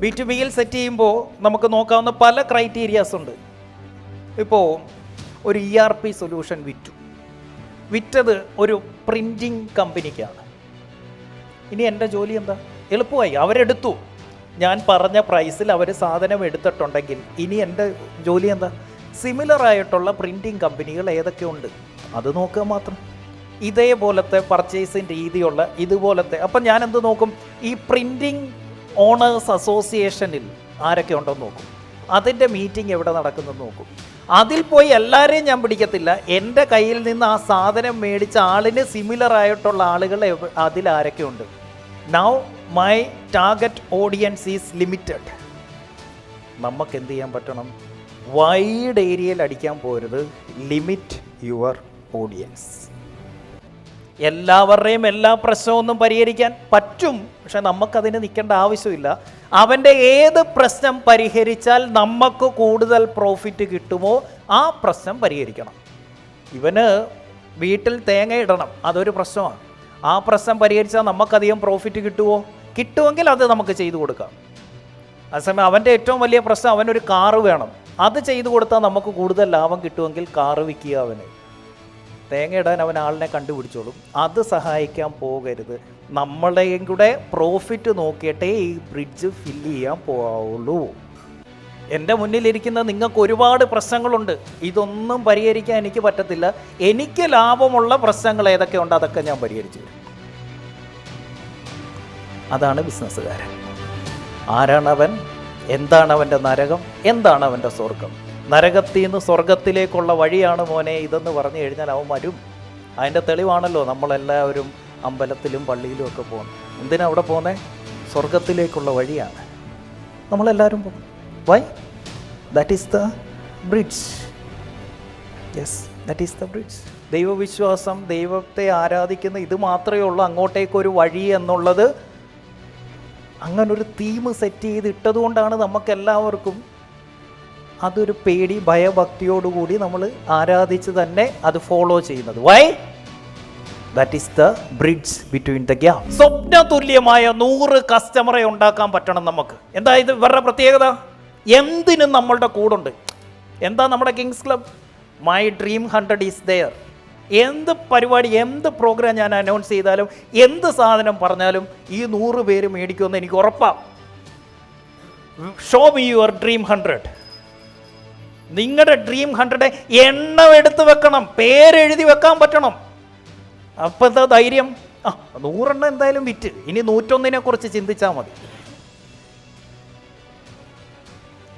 B2Bയിൽ set ചെയ്യുമ്പോൾ നമുക്ക് നോക്കാവുന്ന പല ക്രൈറ്റീരിയാസ് ഉണ്ട്. ഇപ്പോൾ ഒരു ERP സൊല്യൂഷൻ വിറ്റത് ഒരു പ്രിൻറ്റിങ് കമ്പനിക്കാണ്. ഇനി എൻ്റെ ജോലി എന്താ? എളുപ്പമായി, അവരെടുത്തു, ഞാൻ പറഞ്ഞ പ്രൈസിൽ അവർ സാധനം എടുത്തിട്ടുണ്ടെങ്കിൽ ഇനി എൻ്റെ ജോലി എന്താ? സിമിലർ ആയിട്ടുള്ള പ്രിൻറ്റിങ് കമ്പനികൾ ഏതൊക്കെയുണ്ട് അത് നോക്കുക മാത്രം. ഇതേപോലത്തെ പർച്ചേസിങ് രീതിയുള്ള ഇതുപോലത്തെ. അപ്പം ഞാൻ എന്ത് നോക്കും? ഈ പ്രിൻറ്റിങ് ഓണേഴ്സ് അസോസിയേഷനിൽ ആരൊക്കെ ഉണ്ടെന്ന് നോക്കും, അതിൻ്റെ മീറ്റിംഗ് എവിടെ നടക്കുന്നെന്ന് നോക്കും. അതിൽ പോയി എല്ലാവരെയും ഞാൻ പിടിക്കത്തില്ല. എൻ്റെ കയ്യിൽ നിന്ന് ആ സാധനം മേടിച്ച ആളിന് സിമിലർ ആയിട്ടുള്ള ആളുകൾ അതിലാരൊക്കെ ഉണ്ട്. Now my target audience is limited. നമുക്ക് എന്ത് ചെയ്യാൻ പറ്റണം? വൈഡ് ഏരിയയിൽ അടിക്കാൻ പോരുത്. Limit your audience. എല്ലാവരുടെയും എല്ലാ പ്രശ്നമൊന്നും പരിഹരിക്കാൻ പറ്റും, പക്ഷെ നമുക്കതിന് നിൽക്കേണ്ട ആവശ്യമില്ല. അവൻ്റെ ഏത് പ്രശ്നം പരിഹരിച്ചാൽ നമുക്ക് കൂടുതൽ പ്രോഫിറ്റ് കിട്ടുമോ ആ പ്രശ്നം പരിഹരിക്കണം. ഇവന് വീട്ടിൽ തേങ്ങ ഇടണം, അതൊരു പ്രശ്നമാണ്. ആ പ്രശ്നം പരിഹരിച്ചാൽ നമുക്കധികം പ്രോഫിറ്റ് കിട്ടുമോ? കിട്ടുമെങ്കിൽ അത് നമുക്ക് ചെയ്തു കൊടുക്കാം. അതേസമയം അവൻ്റെ ഏറ്റവും വലിയ പ്രശ്നം അവനൊരു കാറ് വേണം, അത് ചെയ്തു കൊടുത്താൽ നമുക്ക് കൂടുതൽ ലാഭം കിട്ടുമെങ്കിൽ കാറ് വിൽക്കുക. അവന് തേങ്ങ ഇടാൻ അവൻ ആളിനെ കണ്ടുപിടിച്ചോളും. അത് സഹായിക്കാൻ പോകരുത്. നമ്മളെയും കൂടെ പ്രോഫിറ്റ് നോക്കിയിട്ടേ ഈ ബ്രിഡ്ജ് ഫില്ല് ചെയ്യാൻ പോവുള്ളൂ. എൻ്റെ മുന്നിലിരിക്കുന്ന നിങ്ങൾക്ക് ഒരുപാട് പ്രശ്നങ്ങളുണ്ട്, ഇതൊന്നും പരിഹരിക്കാൻ എനിക്ക് പറ്റത്തില്ല. എനിക്ക് ലാഭമുള്ള പ്രശ്നങ്ങൾ ഏതൊക്കെയുണ്ട് അതൊക്കെ ഞാൻ പരിഹരിച്ചു തരും. അതാണ് ബിസിനസ്സുകാരൻ. ആരാണവൻ? എന്താണ് അവൻ്റെ നരകം? എന്താണ് അവൻ്റെ സ്വർഗം? നരകത്തിൽ നിന്ന് സ്വർഗത്തിലേക്കുള്ള വഴിയാണ് മോനെ ഇതെന്ന് പറഞ്ഞു കഴിഞ്ഞാൽ അവൻ വരും. അതിൻ്റെ തെളിവാണല്ലോ നമ്മളെല്ലാവരും അമ്പലത്തിലും പള്ളിയിലും ഒക്കെ പോകുന്നത്. എന്തിനാ അവിടെ പോകുന്നത്? സ്വർഗത്തിലേക്കുള്ള വഴിയാണ് നമ്മളെല്ലാവരും പോകും. Why? That is the bridge. Yes, that is the bridge. ദൈവവിശ്വാസം, ദൈവത്തെ ആരാധിക്കുന്ന ഇത് മാത്രമേ ഉള്ളൂ അങ്ങോട്ടേക്കൊരു വഴി എന്നുള്ളത്. അങ്ങനൊരു തീം സെറ്റ് ചെയ്തിട്ടതുകൊണ്ടാണ് നമുക്കെല്ലാവർക്കും അതൊരു പേടി ഭയഭക്തിയോടുകൂടി നമ്മൾ ആരാധിച്ച് തന്നെ അത് ഫോളോ ചെയ്യുന്നത്. Why? That is the bridge between the gap. സ്വപ്ന തുല്യമായ 100 കസ്റ്റമറെ ഉണ്ടാക്കാൻ പറ്റണം നമുക്ക്. എന്താ ഇത് ഇവരുടെ പ്രത്യേകത? എന്തിനും നമ്മളുടെ കൂടുണ്ട്. എന്താ നമ്മുടെ kings club? My dream 100 is there. എന്ത് പരിപാടി, എന്ത് പ്രോഗ്രാം ഞാൻ അനൗൺസ് ചെയ്താലും, എന്ത് സാധനം പറഞ്ഞാലും ഈ 100 പേര് മേടിക്കുമെന്ന് എനിക്ക് ഉറപ്പാണ്. Show me your dream 100. നിങ്ങളുടെ ഡ്രീം 100 എണ്ണം എടുത്ത് വെക്കണം, പേരെഴുതി വെക്കാൻ പറ്റണം. അപ്പം എന്താ ധൈര്യം? 100 എന്തായാലും വിറ്റ്, ഇനി 101 കുറിച്ച് ചിന്തിച്ചാൽ മതി.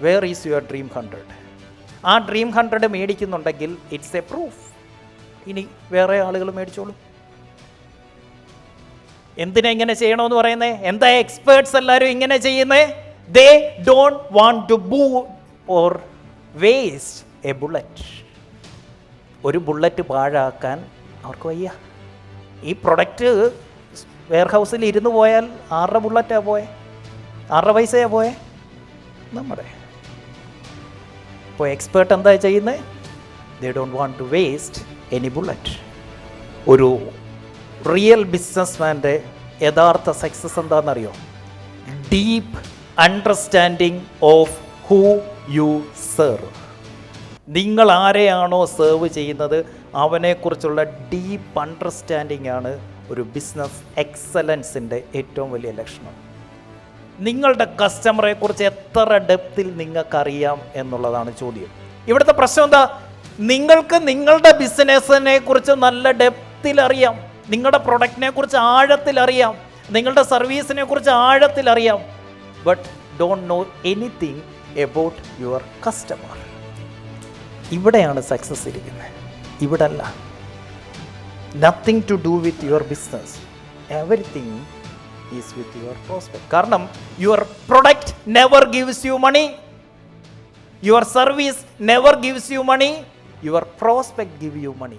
Where is your dream 100? ആ ഡ്രീം 100 മേടിക്കുന്നുണ്ടെങ്കിൽ ഇറ്റ്സ് എ പ്രൂഫ്. ഇനി വേറെ ആളുകൾ മേടിച്ചോളൂ. എന്തിനാ ഇങ്ങനെ ചെയ്യണമെന്ന് പറയുന്നേ? എന്താ എക്സ്പേർട്സ് എല്ലാവരും ഇങ്ങനെ ചെയ്യുന്നേ? They don't want to boo or waste a bullet. ഒരു ബുള്ളറ്റ് പാഴാക്കാൻ അവർക്ക് വയ്യ. ഈ പ്രൊഡക്റ്റ് വെയർഹൗസിൽ ഇരുന്ന് പോയാൽ ആരുടെ ബുള്ളറ്റാണ് പോയെ? ആരുടെ പൈസയാണ് പോയെ? നമ്മുടെ. ഇപ്പോൾ എക്സ്പേർട്ട് എന്താ ചെയ്യുന്നത്? They don't want to waste any bullet. ഒരു റിയൽ ബിസിനസ്മാൻ്റെ യഥാർത്ഥ സക്സസ് എന്താണെന്നറിയോ? Deep understanding of who you serve. നിങ്ങൾ ആരെയാണോ സെർവ് ചെയ്യുന്നത് അവനെക്കുറിച്ചുള്ള ഡീപ്പ് അണ്ടർസ്റ്റാൻഡിങ് ആണ് ഒരു ബിസിനസ് എക്സലൻസിൻ്റെ ഏറ്റവും വലിയ ലക്ഷണം. നിങ്ങളുടെ കസ്റ്റമറെ കുറിച്ച് എത്ര ഡെപ്തിൽ നിങ്ങൾക്കറിയാം എന്നുള്ളതാണ് ചോദ്യം. ഇവിടുത്തെ പ്രശ്നം എന്താ? നിങ്ങൾക്ക് നിങ്ങളുടെ ബിസിനസ്സിനെ കുറിച്ച് നല്ല ഡെപ്തിൽ അറിയാം, നിങ്ങളുടെ പ്രൊഡക്റ്റിനെ കുറിച്ച് ആഴത്തിൽ അറിയാം, നിങ്ങളുടെ സർവീസിനെ കുറിച്ച് ആഴത്തിൽ അറിയാം, but don't know anything about your customer. ഇവിടെയാണ് സക്സസ് ഇരിക്കുന്നത്, ഇവിടെ അല്ല. Nothing to do with your business, everything is with your prospect. കാരണം your product never gives you money, your service never gives you money, your prospect give you money.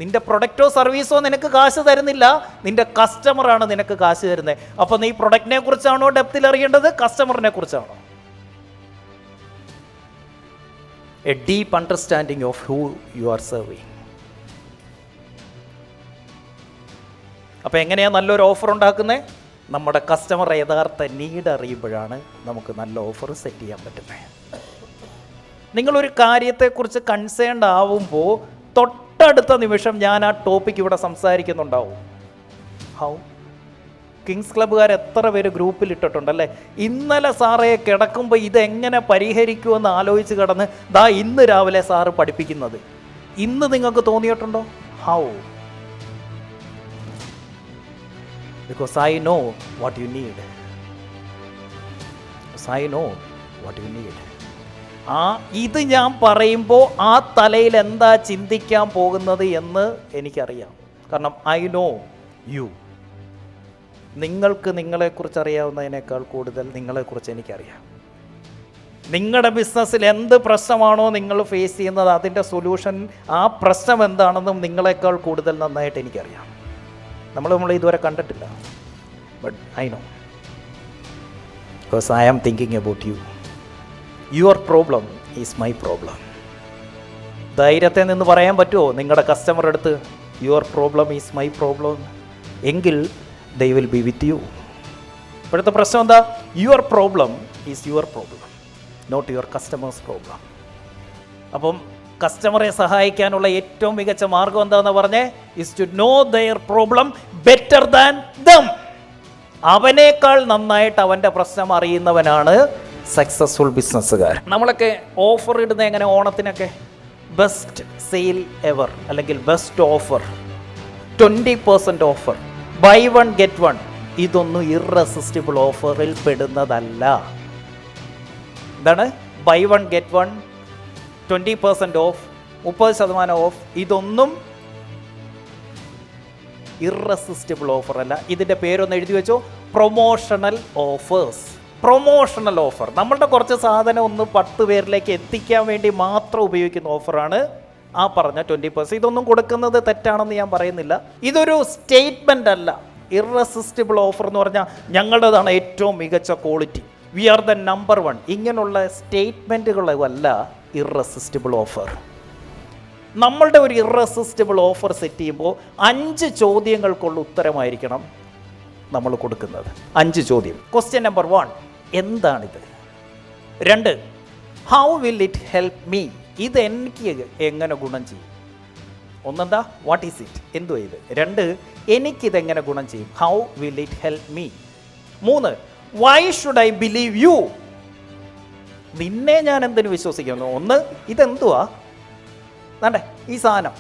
നിന്റെ പ്രൊഡക്റ്റോ സർവീസോ നിനക്ക് കാശ് തരുന്നില്ല, നിന്റെ കസ്റ്റമറാണ് നിനക്ക് കാശ് തരുന്നത്. അപ്പോൾ നീ പ്രൊഡക്റ്റിനെ കുറിച്ചാണോ ഡെപ്തിൽ അറിയേണ്ടത്, കസ്റ്റമറിനെ കുറിച്ചാണോ? A deep understanding of who you are serving. അപ്പോൾ എങ്ങനെയാണ് നല്ലൊരു ഓഫർ ഉണ്ടാക്കുന്നത്? നമ്മുടെ കസ്റ്റമർ യഥാർത്ഥ നീഡ് അറിയുമ്പോഴാണ് നമുക്ക് നല്ല ഓഫർ സെറ്റ് ചെയ്യാൻ പറ്റുന്നത്. നിങ്ങളൊരു കാര്യത്തെക്കുറിച്ച് കൺസേൺഡ് ആവുമ്പോൾ തൊട്ടടുത്ത നിമിഷം ഞാൻ ആ ടോപ്പിക് ഇവിടെ സംസാരിക്കുന്നുണ്ടാവും. ഹൗ കിങ്സ് ക്ലബ്ബുകാർ എത്ര പേര് ഗ്രൂപ്പിൽ ഇട്ടിട്ടുണ്ടല്ലേ, ഇന്നലെ സാറേ കിടക്കുമ്പോൾ ഇതെങ്ങനെ പരിഹരിക്കുമെന്ന് ആലോചിച്ച് കിടന്ന് ദാ ഇന്ന് രാവിലെ സാറ് പഠിപ്പിക്കുന്നത്. ഇന്ന് നിങ്ങൾക്ക് തോന്നിയിട്ടുണ്ടോ? How? Because I know what you need. Because I know what you need. ഇത് ഞാൻ പറയുമ്പോൾ ആ തലയിൽ എന്താ ചിന്തിക്കാൻ പോകുന്നത് എന്ന് എനിക്കറിയാം. കാരണം ഐ നോ യു. നിങ്ങൾക്ക് നിങ്ങളെക്കുറിച്ച് അറിയാവുന്നതിനേക്കാൾ കൂടുതൽ നിങ്ങളെക്കുറിച്ച് എനിക്കറിയാം. നിങ്ങളുടെ ബിസിനസ്സിൽ എന്ത് പ്രശ്നമാണോ നിങ്ങൾ ഫേസ് ചെയ്യുന്നത്, അതിൻ്റെ സൊല്യൂഷൻ, ആ പ്രശ്നം എന്താണെന്നും നിങ്ങളെക്കാൾ കൂടുതൽ നന്നായിട്ട് എനിക്കറിയാം. നമ്മൾ ഇതുവരെ കണ്ടിട്ടില്ല. But I know, because I am thinking about you. Your problem is my problem. ധൈര്യത്തെ നിന്ന് പറയാൻ പറ്റുമോ നിങ്ങളുടെ കസ്റ്റമർ അടുത്ത് your problem is my problem? എങ്കിൽ they will be with you. ഇപ്പോഴത്തെ പ്രശ്നം എന്താ? Your problem is your problem, not your customer's problem. അപ്പം കസ്റ്റമറെ സഹായിക്കാനുള്ള ഏറ്റവും മികച്ച മാർഗം എന്താണെന്ന് പറഞ്ഞേ? Is to know their problem better than them. അവനേക്കാൾ നന്നായിട്ട് അവൻ്റെ പ്രശ്നം അറിയുന്നവനാണ് സക്സസ്ഫുൾ ബിസിനസ്സുകാർ. നമ്മളൊക്കെ ഓഫർ ഇടുന്നത് എങ്ങനെ? ഓണത്തിനൊക്കെ ബെസ്റ്റ് സെയിൽ എവർ, അല്ലെങ്കിൽ best offer, 20% offer, buy one get one. ഇതൊന്നും ഇറസിസ്റ്റിബിൾ ഓഫറിൽ പെടുന്നതല്ല. എന്താണ് buy one get one, 20% off, 30% off? ഇതൊന്നും ഇറസിസ്റ്റിബിൾ ഓഫർ അല്ല. ഇതിൻ്റെ പേരൊന്ന് എഴുതി വെച്ചോ, പ്രൊമോഷണൽ ഓഫേഴ്സ്. പ്രൊമോഷണൽ ഓഫർ നമ്മളുടെ കുറച്ച് സാധനം ഒന്ന് 10 പേരിലേക്ക് എത്തിക്കാൻ വേണ്ടി മാത്രം ഉപയോഗിക്കുന്ന ഓഫറാണ് ആ പറഞ്ഞ 20%. ഇതൊന്നും കൊടുക്കുന്നത് തെറ്റാണെന്ന് ഞാൻ പറയുന്നില്ല. ഇതൊരു സ്റ്റേറ്റ്മെൻ്റ് അല്ല. ഇറസിസ്റ്റിബിൾ ഓഫർ എന്ന് പറഞ്ഞാൽ ഞങ്ങളുടേതാണ് ഏറ്റവും മികച്ച quality, we are the number 1, ഇങ്ങനെയുള്ള സ്റ്റേറ്റ്മെൻറ്റുകളല്ല ഇറസിസ്റ്റിബിൾ ഓഫർ. നമ്മളുടെ ഒരു ഇറസിസ്റ്റിബിൾ ഓഫർ സെറ്റ് ചെയ്യുമ്പോൾ 5 ചോദ്യങ്ങൾക്കുള്ള ഉത്തരമായിരിക്കണം നമ്മൾ കൊടുക്കുന്നത്. 5 ചോദ്യം. ക്വസ്റ്റ്യൻ നമ്പർ 1, എന്താണിത്? 2, how will it help me? ഇത് എനിക്ക് എങ്ങനെ ഗുണം ചെയ്യും? ഒന്നെന്താ, വാട്ട് ഈസ് ഇറ്റ്, എന്തോ ഇത്. 2, എനിക്കിതെങ്ങനെ ഗുണം ചെയ്യും, how will it help me. 3, Y should I believe U? നിന്നെ ഞാൻ എന്തിനു വിശ്വസിക്കുന്നു? 1, ഇതെന്തുവാ, വേണ്ടേ ഈ സാധനം,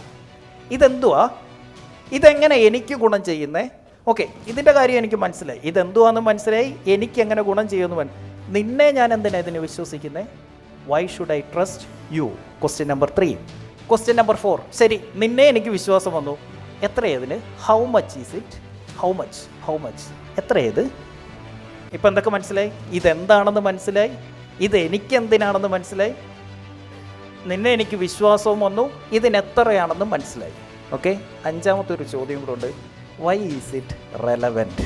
ഇതെന്തുവാ, ഇതെങ്ങനെ എനിക്ക് ഗുണം ചെയ്യുന്നേ? ഓക്കെ, ഇതിൻ്റെ കാര്യം എനിക്ക് മനസ്സിലായി, ഇതെന്തുവാന്ന് മനസ്സിലായി, എനിക്കെങ്ങനെ ഗുണം ചെയ്യുന്നു. നിന്നെ ഞാൻ എന്തിനാ ഇതിന് വിശ്വസിക്കുന്നേ? Why should I trust you? Question number 3. Question number 4, ശരി നിന്നെ എനിക്ക് വിശ്വാസം വന്നു, എത്രയേതിന്? How much is it? How much എത്രയേത്? ഇപ്പം എന്തൊക്കെ മനസ്സിലായി? ഇതെന്താണെന്ന് മനസ്സിലായി, ഇത് എനിക്കെന്തിനാണെന്ന് മനസ്സിലായി, നിന്നെ എനിക്ക് വിശ്വാസവും വന്നു, ഇതിനെത്രയാണെന്ന് മനസ്സിലായി. ഓക്കെ, 5ാമത്തെ ഒരു ചോദ്യം കൂടെ ഉണ്ട്. Why is it relevant?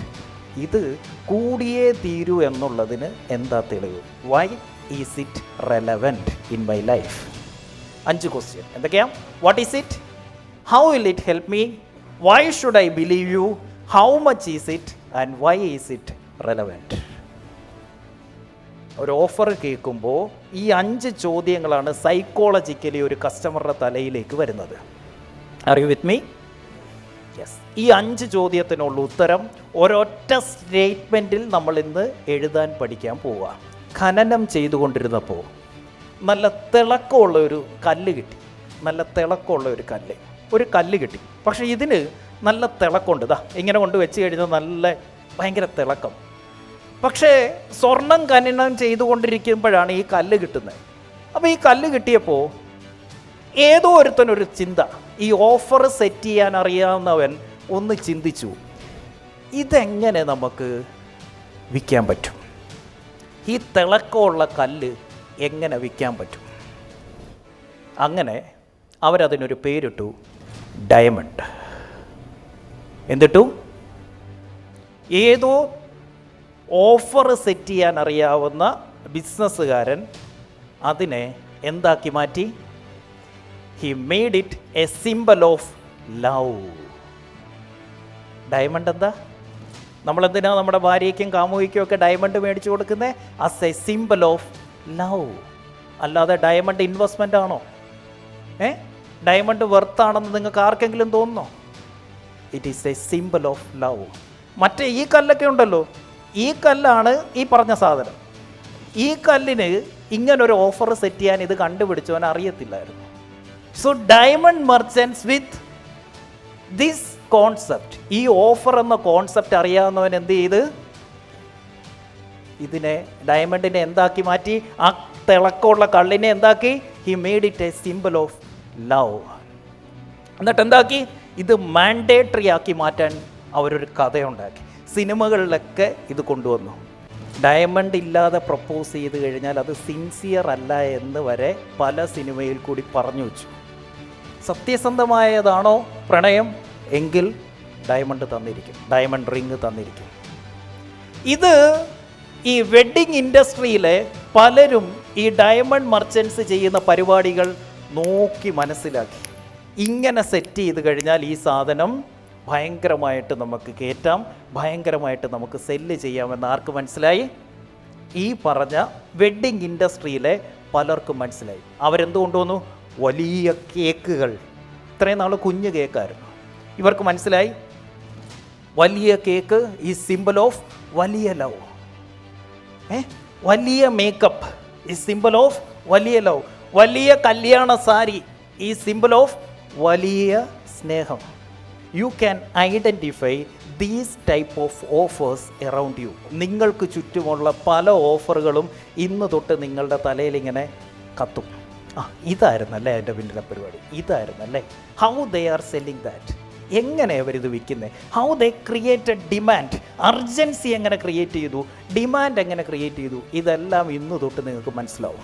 ഇത് കൂടിയേ തീരൂ എന്നുള്ളതിന് എന്താ തെളിവ്? Why is it relevant in my life? 5 question എന്തൊക്കെയാ? What is it? How will it help me? Why should I believe you? How much is it? And why is it relevant? ഒരു offer കേൾക്കുമ്പോൾ ഈ 5 ചോദ്യങ്ങളാണ് psychologically ഒരു കസ്റ്റമറുടെ തലയിലേക്ക് വരുന്നത്. Are you with me? Yes. ഈ 5 ചോദ്യത്തിനുള്ള ഉത്തരം ഒരൊറ്റ സ്റ്റേറ്റ്മെൻറ്റിൽ നമ്മൾ ഇന്ന് എഴുതാൻ പഠിക്കാൻ പോവുക. ഖനനം ചെയ്തുകൊണ്ടിരുന്നപ്പോൾ നല്ല തിളക്കമുള്ള ഒരു കല്ല് കിട്ടി. നല്ല തിളക്കമുള്ള ഒരു കല്ല് കിട്ടി. പക്ഷേ ഇതിന് നല്ല തിളക്കമുണ്ട്. ഇതാ ഇങ്ങനെ കൊണ്ട് വെച്ച് കഴിഞ്ഞാൽ നല്ല ഭയങ്കര തിളക്കം. പക്ഷേ സ്വർണം ഖനനം ചെയ്തുകൊണ്ടിരിക്കുമ്പോഴാണ് ഈ കല്ല് കിട്ടുന്നത്. അപ്പോൾ ഈ കല്ല് കിട്ടിയപ്പോൾ ഏതോ ഒരുത്തനൊരു ചിന്ത, ഈ ഓഫർ സെറ്റ് ചെയ്യാൻ അറിയാവുന്നവൻ ഒന്ന് ചിന്തിച്ചു, ഇതെങ്ങനെ നമുക്ക് വിൽക്കാൻ പറ്റും? ഈ തിളക്കമുള്ള കല്ല് എങ്ങനെ വിൽക്കാൻ പറ്റും? അങ്ങനെ അവരതിനൊരു പേരിട്ടു, ഡയമണ്ട്. എന്തിട്ടു? ഏതോ ഓഫർ സെറ്റ് ചെയ്യാൻ അറിയാവുന്ന ബിസിനസ്സുകാരൻ അതിനെ എന്താക്കി മാറ്റി? He made it a symbol of love. Diamond എന്താ? നമ്മളെന്തിനാ നമ്മുടെ ഭാര്യയ്ക്കും കാമുകിക്കും ഒക്കെ ഡയമണ്ട് മേടിച്ചു കൊടുക്കുന്നത്? As a symbol of love. അല്ലാതെ ഡയമണ്ട് ഇൻവെസ്റ്റ്മെൻ്റ് ആണോ? ഡയമണ്ട് വെർത്താണെന്ന് നിങ്ങൾക്ക് ആർക്കെങ്കിലും തോന്നുന്നോ? It is a symbol of love. മറ്റേ ഈ കല്ലൊക്കെ ഉണ്ടല്ലോ, ഈ കല്ലാണ് ഈ പറഞ്ഞ സാധനം. ഈ കല്ലിന് ഇങ്ങനൊരു ഓഫർ സെറ്റ് ചെയ്യാൻ ഇത് കണ്ടുപിടിച്ചവൻ അറിയത്തില്ലായിരുന്നു. So diamond merchants with this concept, ഈ ഓഫർ എന്ന കോൺസെപ്റ്റ് അറിയാവുന്നവൻ എന്ത് ചെയ്ത് ഇതിനെ, ഡയമണ്ടിനെ എന്താക്കി മാറ്റി? ആ തിളക്കമുള്ള കള്ളിനെ എന്താക്കി? He made it a symbol of love. എന്നിട്ട് എന്താക്കി? ഇത് മാൻഡേറ്ററി ആക്കി മാറ്റാൻ അവരൊരു കഥയുണ്ടാക്കി. സിനിമകളിലൊക്കെ ഇത് കൊണ്ടുവന്നു. ഡയമണ്ട് ഇല്ലാതെ പ്രപ്പോസ് ചെയ്ത് കഴിഞ്ഞാൽ അത് സിൻസിയർ അല്ല എന്ന് വരെ പല സിനിമയിൽ കൂടി പറഞ്ഞു വെച്ചു. സത്യസന്ധമായതാണോ പ്രണയം എങ്കിൽ ഡയമണ്ട് തന്നിരിക്കും, ഡയമണ്ട് റിങ് തന്നിരിക്കും. ഇത് ഈ വെഡ്ഡിങ് ഇൻഡസ്ട്രിയിലെ പലരും ഈ ഡയമണ്ട് മർച്ചൻസ് ചെയ്യുന്ന പരിപാടികൾ നോക്കി മനസ്സിലാക്കി. ഇങ്ങനെ സെറ്റ് ചെയ്ത് കഴിഞ്ഞാൽ ഈ സാധനം ഭയങ്കരമായിട്ട് നമുക്ക് കയറ്റാം, ഭയങ്കരമായിട്ട് നമുക്ക് സെല്ല് ചെയ്യാമെന്ന് ആർക്ക് മനസ്സിലായി? ഈ പറഞ്ഞ വെഡ്ഡിങ് ഇൻഡസ്ട്രിയിലെ പലർക്കും മനസ്സിലായി. അവരെന്ത് കൊണ്ടുവന്നു? വലിയ കേക്കുകൾ. ഇത്രയും നാൾ കുഞ്ഞു കേക്കായിരുന്നു. ഇവർക്ക് മനസ്സിലായി വലിയ കേക്ക് ഈ സിംബൽ ഓഫ് വലിയ ലവ്. വലിയ മേക്കപ്പ് ഈ സിംബൽ ഓഫ് വലിയ ലവ്. വലിയ കല്യാണ സാരി ഈ സിംബൽ ഓഫ് വലിയ സ്നേഹം. You can identify these type of offers around you. നിങ്ങൾക്ക് ചുറ്റുമുള്ള പല ഓഫറുകളും ഇന്ന് തൊട്ട് നിങ്ങളുടെ തലയിലിങ്ങനെ കത്തും. ഇതായിരുന്നല്ലേ എൻ്റെ പിന്നിലെ പരിപാടി, ഇതായിരുന്നല്ലേ. How they are selling that. എങ്ങനെ അവരിത് വിൽക്കുന്നത്? How they created demand. Urgency എങ്ങനെ ക്രിയേറ്റ് ചെയ്തു, ഡിമാൻഡ് എങ്ങനെ ക്രിയേറ്റ് ചെയ്തു, ഇതെല്ലാം ഇന്ന് തൊട്ട് നിങ്ങൾക്ക് മനസ്സിലാവും.